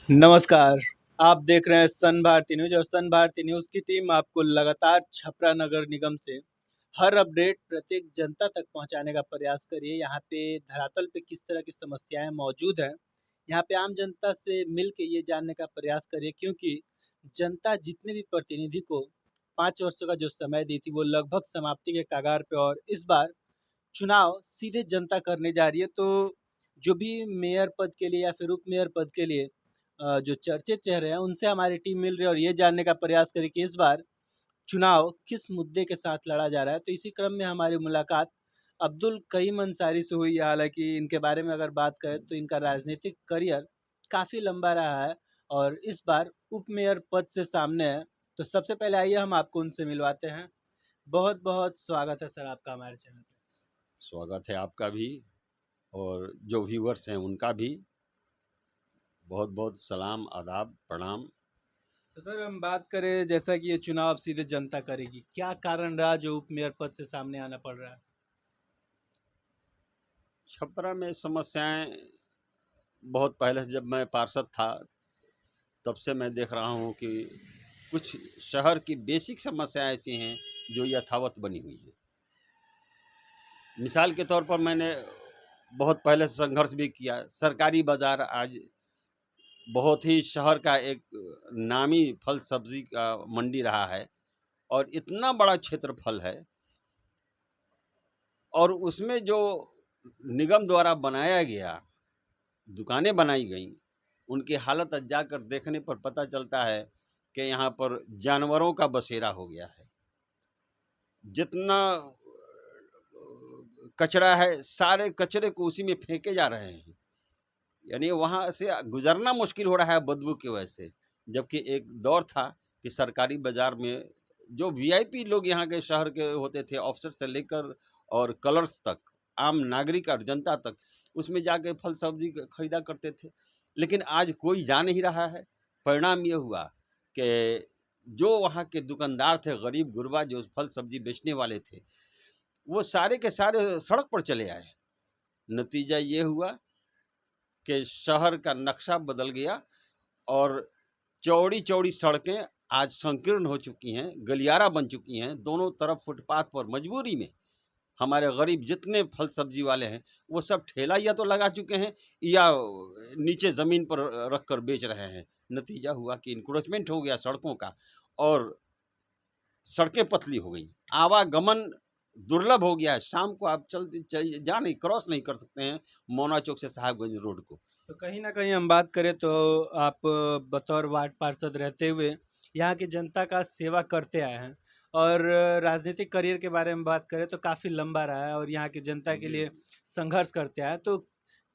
नमस्कार। आप देख रहे हैं सन भारती न्यूज़ और सन भारती न्यूज़ की टीम आपको लगातार छपरा नगर निगम से हर अपडेट प्रत्येक जनता तक पहुंचाने का प्रयास करिए। यहाँ पे धरातल पे किस तरह की समस्याएं मौजूद हैं, यहाँ पे आम जनता से मिल के ये जानने का प्रयास करिए, क्योंकि जनता जितने भी प्रतिनिधि को 5 वर्षों का जो समय दी थी वो लगभग समाप्ति के कगार पे, और इस बार चुनाव सीधे जनता करने जा रही है। तो जो भी मेयर पद के लिए या फिर उप मेयर पद के लिए जो चर्चित चेहरे हैं उनसे हमारी टीम मिल रही है और ये जानने का प्रयास करी कि इस बार चुनाव किस मुद्दे के साथ लड़ा जा रहा है। तो इसी क्रम में हमारी मुलाकात अब्दुल कईम अंसारी से हुई। हालांकि इनके बारे में अगर बात करें तो इनका राजनीतिक करियर काफ़ी लंबा रहा है और इस बार उप मेयर पद से सामने है। तो सबसे पहले आइए हम आपको उनसे मिलवाते हैं। बहुत बहुत स्वागत है सर आपका हमारे चैनल पे। स्वागत है आपका भी और जो व्यूवर्स हैं उनका भी बहुत बहुत सलाम आदाब प्रणाम। तो सर हम बात करें, जैसा कि ये चुनाव सीधे जनता करेगी, क्या कारण रहा जो उप मेयर पद से सामने आना पड़ रहा है? छपरा में समस्याएं बहुत पहले से, जब मैं पार्षद था तब से मैं देख रहा हूं कि कुछ शहर की बेसिक समस्याएं ऐसी हैं जो यथावत बनी हुई हैं। मिसाल के तौर पर मैंने बहुत पहले से संघर्ष भी किया। सरकारी बाज़ार आज बहुत ही शहर का एक नामी फल सब्जी का मंडी रहा है और इतना बड़ा क्षेत्रफल है, और उसमें जो निगम द्वारा बनाया गया, दुकानें बनाई गईं, उनकी हालत आज जाकर देखने पर पता चलता है कि यहाँ पर जानवरों का बसेरा हो गया है। जितना कचरा है, सारे कचरे को उसी में फेंके जा रहे हैं। यानी वहाँ से गुजरना मुश्किल हो रहा है बदबू की वजह से। जबकि एक दौर था कि सरकारी बाज़ार में जो वीआईपी लोग यहाँ के शहर के होते थे, ऑफिसर से लेकर और क्लर्क्स तक, आम नागरिक और जनता तक, उसमें जाके फल सब्जी खरीदा करते थे। लेकिन आज कोई जा नहीं रहा है। परिणाम ये हुआ कि जो वहाँ के दुकानदार थे, गरीब गुरबा जो फल सब्जी बेचने वाले थे, वो सारे के सारे सड़क पर चले आए। नतीजा ये हुआ कि शहर का नक्शा बदल गया और चौड़ी-चौड़ी सड़कें आज संकीर्ण हो चुकी हैं, गलियारा बन चुकी हैं। दोनों तरफ फुटपाथ पर मजबूरी में हमारे गरीब जितने फल सब्जी वाले हैं, वो सब ठेला या तो लगा चुके हैं या नीचे ज़मीन पर रख कर बेच रहे हैं। नतीजा हुआ कि इंक्रोचमेंट हो गया सड़कों का और सड़कें पतली हो गई। आवागमन दुर्लभ हो गया है। शाम को आप जा नहीं, क्रॉस नहीं कर सकते हैं मौना चौक से साहिबगंज रोड को। तो कहीं ना कहीं हम बात करें तो आप बतौर वार्ड पार्षद रहते हुए यहाँ की जनता का सेवा करते आए हैं, और राजनीतिक करियर के बारे में बात करें तो काफ़ी लंबा रहा है और यहाँ की जनता के जी। लिए संघर्ष करते आए हैं। तो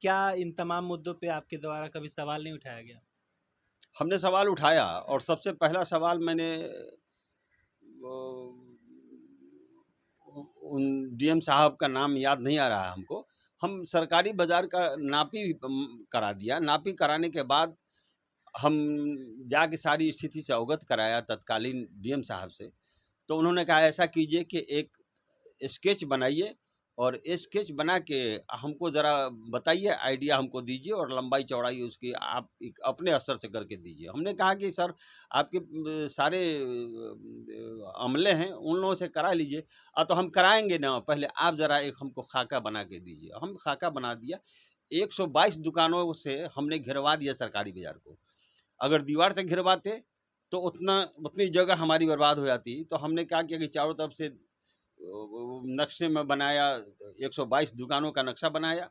क्या इन तमाम मुद्दों पे आपके द्वारा कभी सवाल नहीं उठाया गया? हमने सवाल उठाया और सबसे पहला सवाल मैंने उन डीएम साहब का नाम याद नहीं आ रहा है हमको। हम सरकारी बाज़ार का नापी करा दिया। नापी कराने के बाद हम जाके सारी स्थिति से अवगत कराया तत्कालीन डीएम साहब से। तो उन्होंने कहा ऐसा कीजिए कि एक स्केच बनाइए और स्केच बना के हमको ज़रा बताइए, आइडिया हमको दीजिए और लंबाई चौड़ाई उसकी आप एक अपने स्तर से करके दीजिए। हमने कहा कि सर आपके सारे अमले हैं, उन लोगों से करा लीजिए। तो हम कराएंगे ना, पहले आप ज़रा एक हमको खाका बना के दीजिए। हम खाका बना दिया। 122 दुकानों से हमने घिरवा दिया सरकारी बाज़ार को। अगर दीवार से घिरवाते तो उतनी जगह हमारी बर्बाद हो जाती। तो हमने क्या किया कि चारों तरफ से नक्शे में बनाया, 122 दुकानों का नक्शा बनाया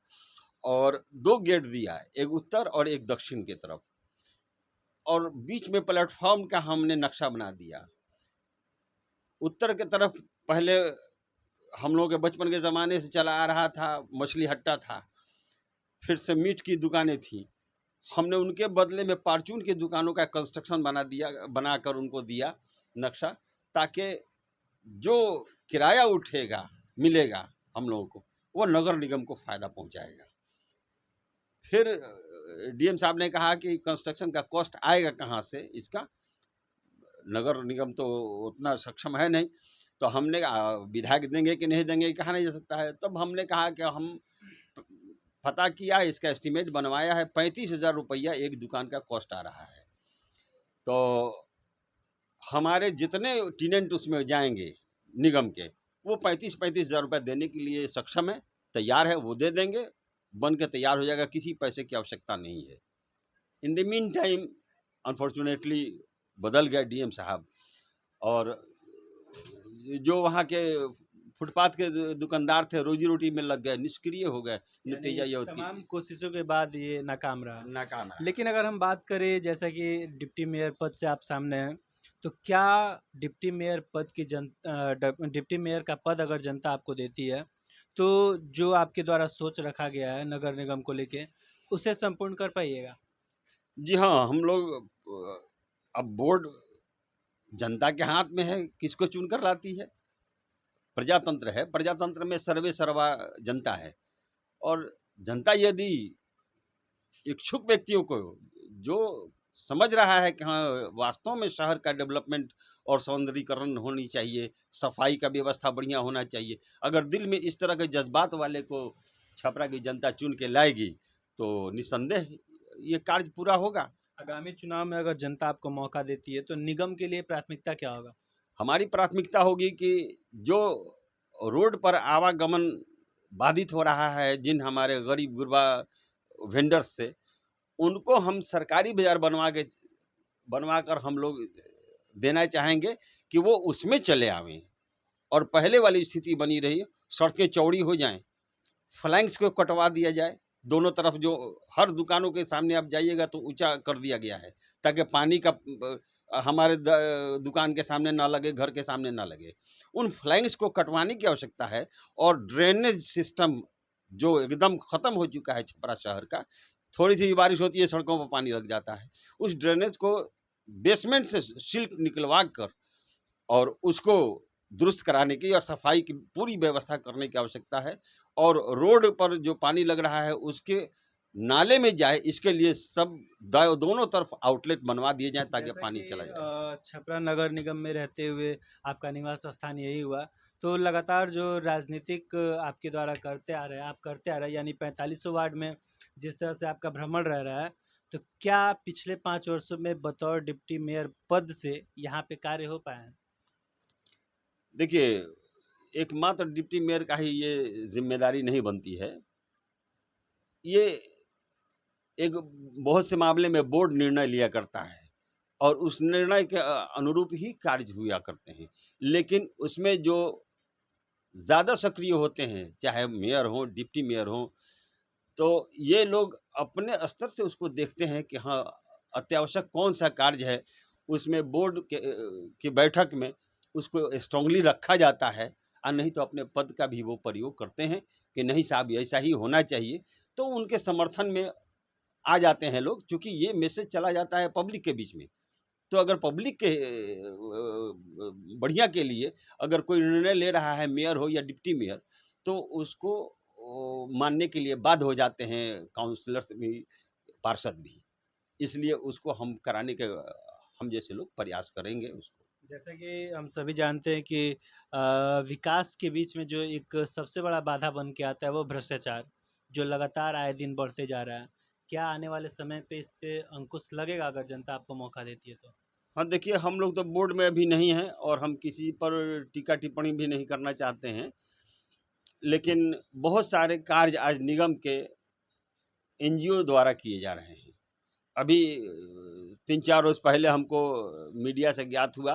और 2 गेट दिया, एक उत्तर और एक दक्षिण की तरफ, और बीच में प्लेटफॉर्म का हमने नक्शा बना दिया। उत्तर की तरफ पहले हम लोगों के बचपन के ज़माने से चला आ रहा था, मछली हट्टा था, फिर से मीट की दुकानें थीं। हमने उनके बदले में फार्चून की दुकानों का कंस्ट्रक्शन बनाकर उनको दिया नक्शा, ताकि जो किराया उठेगा, मिलेगा हम लोगों को, वो नगर निगम को फ़ायदा पहुंचाएगा। फिर डीएम साहब ने कहा कि कंस्ट्रक्शन का कॉस्ट आएगा कहाँ से इसका, नगर निगम तो उतना सक्षम है नहीं। तो हमने विधायक देंगे कि नहीं देंगे, कहा नहीं जा सकता है। तब हमने कहा कि हम पता किया, इसका एस्टीमेट बनवाया है, 35,000 रुपया एक दुकान का कॉस्ट आ रहा है। तो हमारे जितने टेनेंट उसमें जाएंगे निगम के, वो 35,000 रुपये देने के लिए सक्षम है, तैयार है, वो दे देंगे, बन के तैयार हो जाएगा, किसी पैसे की आवश्यकता नहीं है। In the mean time unfortunately बदल गया डीएम साहब, और जो वहाँ के फुटपाथ के दुकानदार थे, रोजी रोटी में लग गए, निष्क्रिय हो गए, नतीजा ये तमाम कोशिशों के बाद ये नाकाम रहा। नाकाम है। लेकिन अगर हम बात करें, जैसा कि डिप्टी मेयर पद से आप सामने हैं, तो क्या डिप्टी मेयर पद की डिप्टी मेयर का पद अगर जनता आपको देती है, तो जो आपके द्वारा सोच रखा गया है नगर निगम को लेके, उसे संपूर्ण कर पाइएगा? जी हाँ, हम लोग अब बोर्ड जनता के हाथ में है, किसको चुनकर लाती है। प्रजातंत्र है, प्रजातंत्र में सर्वे सर्वा जनता है, और जनता यदि इच्छुक व्यक्तियों को, जो समझ रहा है कि हाँ वास्तव में शहर का डेवलपमेंट और सौंदर्यीकरण होनी चाहिए, सफाई का व्यवस्था बढ़िया होना चाहिए, अगर दिल में इस तरह के जज्बात वाले को छपरा की जनता चुन के लाएगी, तो निस्संदेह ये कार्य पूरा होगा। आगामी चुनाव में अगर जनता आपको मौका देती है, तो निगम के लिए प्राथमिकता क्या होगा? हमारी प्राथमिकता होगी कि जो रोड पर आवागमन बाधित हो रहा है, जिन हमारे गरीब गुरबा वेंडर्स से, उनको हम सरकारी बाजार बनवा कर हम लोग देना चाहेंगे कि वो उसमें चले आवें, और पहले वाली स्थिति बनी रही, सड़कें चौड़ी हो जाएं, फ्लैंक्स को कटवा दिया जाए, दोनों तरफ जो हर दुकानों के सामने आप जाइएगा तो ऊंचा कर दिया गया है, ताकि पानी का हमारे दुकान के सामने ना लगे, घर के सामने ना लगे। उन फ्लैंक्स को कटवाने की आवश्यकता है, और ड्रेनेज सिस्टम जो एकदम खत्म हो चुका है छपरा शहर का, थोड़ी सी बारिश होती है सड़कों पर पानी लग जाता है, उस ड्रेनेज को बेसमेंट से सिल्क निकलवा कर और उसको दुरुस्त कराने की और सफाई की पूरी व्यवस्था करने की आवश्यकता है, और रोड पर जो पानी लग रहा है उसके नाले में जाए, इसके लिए सब दोनों तरफ आउटलेट बनवा दिए जाए ताकि जैसा पानी कि चला जाए। छपरा नगर निगम में रहते हुए आपका निवास स्थान यही हुआ, तो लगातार जो राजनीतिक आपके द्वारा करते आ रहे हैं, यानी 4500 वार्ड में जिस तरह से आपका भ्रमण रह रहा है, तो क्या पिछले 5 वर्षों में बतौर डिप्टी मेयर पद से यहाँ पे कार्य हो पाए हैं? देखिए, एकमात्र डिप्टी मेयर का ही ये जिम्मेदारी नहीं बनती है, ये एक बहुत से मामले में बोर्ड निर्णय लिया करता है, और उस निर्णय के अनुरूप ही कार्य हुआ करते हैं, लेकिन उसमें जो ज़्यादा सक्रिय होते हैं, चाहे मेयर हो, डिप्टी मेयर हो, तो ये लोग अपने स्तर से उसको देखते हैं कि हाँ, अत्यावश्यक कौन-सा कार्य है, उसमें बोर्ड की बैठक में उसको स्ट्रॉन्गली रखा जाता है, और नहीं तो अपने पद का भी वो प्रयोग करते हैं कि नहीं साहब ऐसा ही होना चाहिए। तो उनके समर्थन में आ जाते हैं लोग, चूँकि ये मैसेज चला जाता है पब्लिक के बीच में। तो अगर पब्लिक के बढ़िया के लिए अगर कोई निर्णय ले रहा है, मेयर हो या डिप्टी मेयर, तो उसको मानने के लिए बाध्य हो जाते हैं काउंसलर्स भी, पार्षद भी। इसलिए उसको हम कराने के हम जैसे लोग प्रयास करेंगे उसको। जैसा कि हम सभी जानते हैं कि विकास के बीच में जो एक सबसे बड़ा बाधा बन के आता है, वो भ्रष्टाचार, जो लगातार आए दिन बढ़ते जा रहा है। क्या आने वाले समय पे इस पे अंकुश लगेगा अगर जनता आपको मौका देती है तो? हाँ, देखिए, हम लोग तो बोर्ड में अभी नहीं हैं, और हम किसी पर टीका-टिप्पणी भी नहीं करना चाहते हैं। लेकिन बहुत सारे कार्य आज निगम के एनजीओ द्वारा किए जा रहे हैं। अभी 3-4 रोज़ पहले हमको मीडिया से ज्ञात हुआ,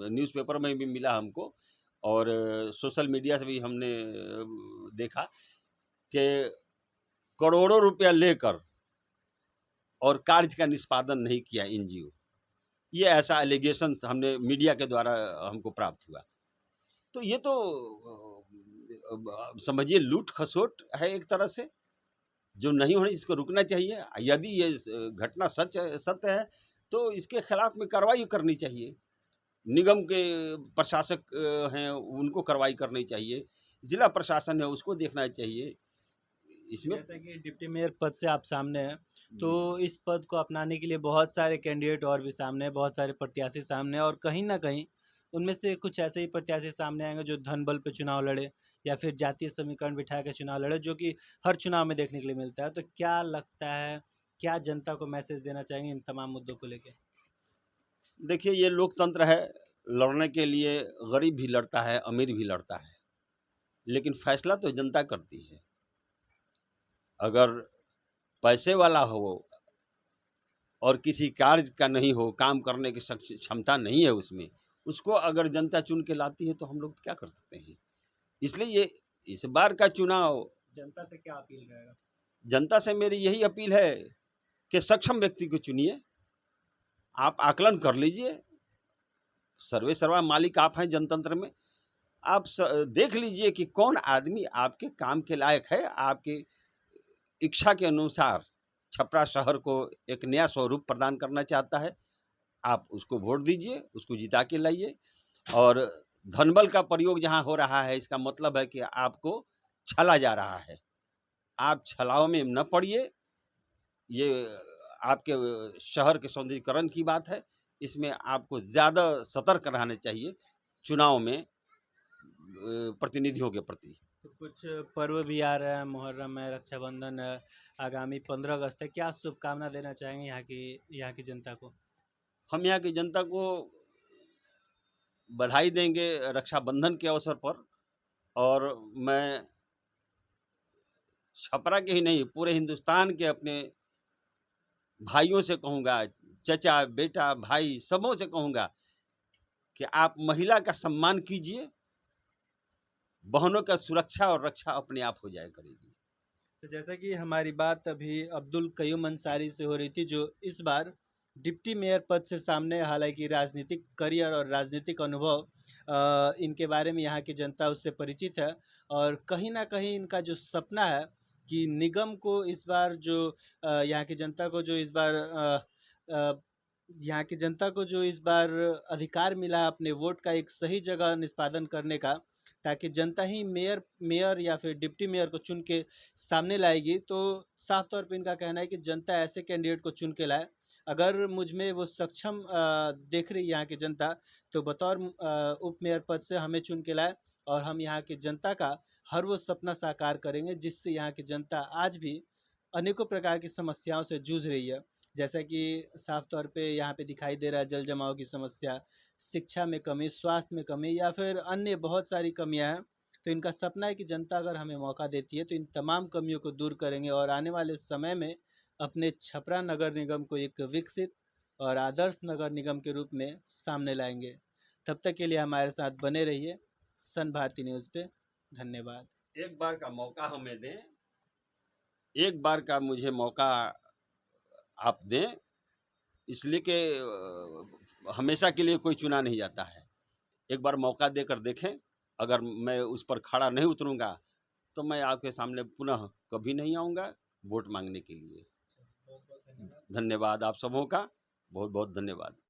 न्यूज़पेपर में भी मिला हमको, और सोशल मीडिया से भी हमने देखा कि करोड़ों रुपया लेकर और कार्य का निष्पादन नहीं किया एनजीओ। ये ऐसा एलिगेशन हमने मीडिया के द्वारा हमको प्राप्त हुआ। तो ये तो समझिए लूट-खसोट है एक तरह से, जो नहीं होनी, इसको रुकना चाहिए। यदि ये घटना सत्य है, तो इसके खिलाफ में कार्रवाई करनी चाहिए। निगम के प्रशासक हैं, उनको कार्रवाई करनी चाहिए। जिला प्रशासन है, उसको देखना चाहिए। इसमें जैसा कि डिप्टी मेयर पद से आप सामने हैं, तो जी, इस पद को अपनाने के लिए बहुत सारे कैंडिडेट और भी सामने हैं, बहुत सारे प्रत्याशी सामने हैं, और कहीं न कहीं उनमें से कुछ ऐसे ही प्रत्याशी सामने आएँगे जो धन बल पे चुनाव लड़े, या फिर जातीय समीकरण बिठा के चुनाव लड़े, जो कि हर चुनाव में देखने के लिए मिलता है। तो क्या लगता है, क्या जनता को मैसेज देना चाहेंगे इन तमाम मुद्दों को लेके? देखिए, ये लोकतंत्र है, लड़ने के लिए गरीब भी लड़ता है, अमीर भी लड़ता है, लेकिन फैसला तो जनता करती है। अगर पैसे वाला हो और किसी कार्य का नहीं हो, काम करने की क्षमता नहीं है उसमें, उसको अगर जनता चुन के लाती है तो हम लोग क्या कर सकते हैं। इसलिए ये इस बार का चुनाव, जनता से क्या अपील रहेगा? जनता से मेरी यही अपील है कि सक्षम व्यक्ति को चुनिए। आप आकलन कर लीजिए, सर्वे सर्वा मालिक आप हैं जनतंत्र में। आप देख लीजिए कि कौन आदमी आपके काम के लायक है, आपकी इच्छा के अनुसार छपरा शहर को एक नया स्वरूप प्रदान करना चाहता है। आप उसको वोट दीजिए, उसको जिता के लाइए। और धनबल का प्रयोग जहाँ हो रहा है, इसका मतलब है कि आपको छला जा रहा है। आप छलाव में न पड़िए। ये आपके शहर के सौंदर्यीकरण की बात है। इसमें आपको ज़्यादा सतर्क रहना चाहिए चुनाव में प्रतिनिधियों के प्रति। तो कुछ पर्व भी आ रहे हैं, मुहर्रम है, रक्षाबंधन है, आगामी 15 अगस्त है। क्या शुभकामना देना चाहेंगे यहाँ की जनता को? हम यहाँ की जनता को बधाई देंगे रक्षाबंधन के अवसर पर। और मैं छपरा के ही नहीं, पूरे हिंदुस्तान के अपने भाइयों से कहूँगा, चचा, बेटा, भाई सबों से कहूँगा कि आप महिला का सम्मान कीजिए। बहनों का सुरक्षा और रक्षा अपने आप हो जाया करेगी। तो जैसा कि हमारी बात अभी अब्दुल कयूम अंसारी से हो रही थी, जो इस बार डिप्टी मेयर पद से सामने, हालांकि राजनीतिक करियर और राजनीतिक अनुभव इनके बारे में यहाँ की जनता उससे परिचित है। और कहीं ना कहीं इनका जो सपना है कि निगम को इस बार जो यहाँ की जनता को जो इस बार यहाँ की जनता को जो इस बार अधिकार मिला अपने वोट का एक सही जगह निष्पादन करने का, ताकि जनता ही मेयर मेयर या फिर डिप्टी मेयर को चुन के सामने लाएगी। तो साफ तौर पे इनका कहना है कि जनता ऐसे कैंडिडेट को चुन के लाए। अगर मुझ में वो सक्षम देख रही यहाँ की जनता, तो बतौर उप मेयर पद से हमें चुन के लाए, और हम यहाँ की जनता का हर वो सपना साकार करेंगे जिससे यहाँ की जनता आज भी अनेकों प्रकार की समस्याओं से जूझ रही है। जैसा कि साफ तौर पे यहाँ पे दिखाई दे रहा है, जल जमाव की समस्या, शिक्षा में कमी, स्वास्थ्य में कमी, या फिर अन्य बहुत सारी कमियां हैं। तो इनका सपना है कि जनता अगर हमें मौका देती है तो इन तमाम कमियों को दूर करेंगे और आने वाले समय में अपने छपरा नगर निगम को एक विकसित और आदर्श नगर निगम के रूप में सामने लाएंगे। तब तक के लिए हमारे साथ बने रहिए सन भारती न्यूज़ पे। धन्यवाद। एक बार का मौका हमें दें, एक बार का मुझे मौका आप दें, इसलिए कि हमेशा के लिए कोई चुना नहीं जाता है। एक बार मौका देकर देखें। अगर मैं उस पर खड़ा नहीं उतरूँगा तो मैं आपके सामने पुनः कभी नहीं आऊँगा वोट मांगने के लिए। बहुत बहुत धन्यवाद। धन्यवाद आप सबों का, बहुत बहुत धन्यवाद।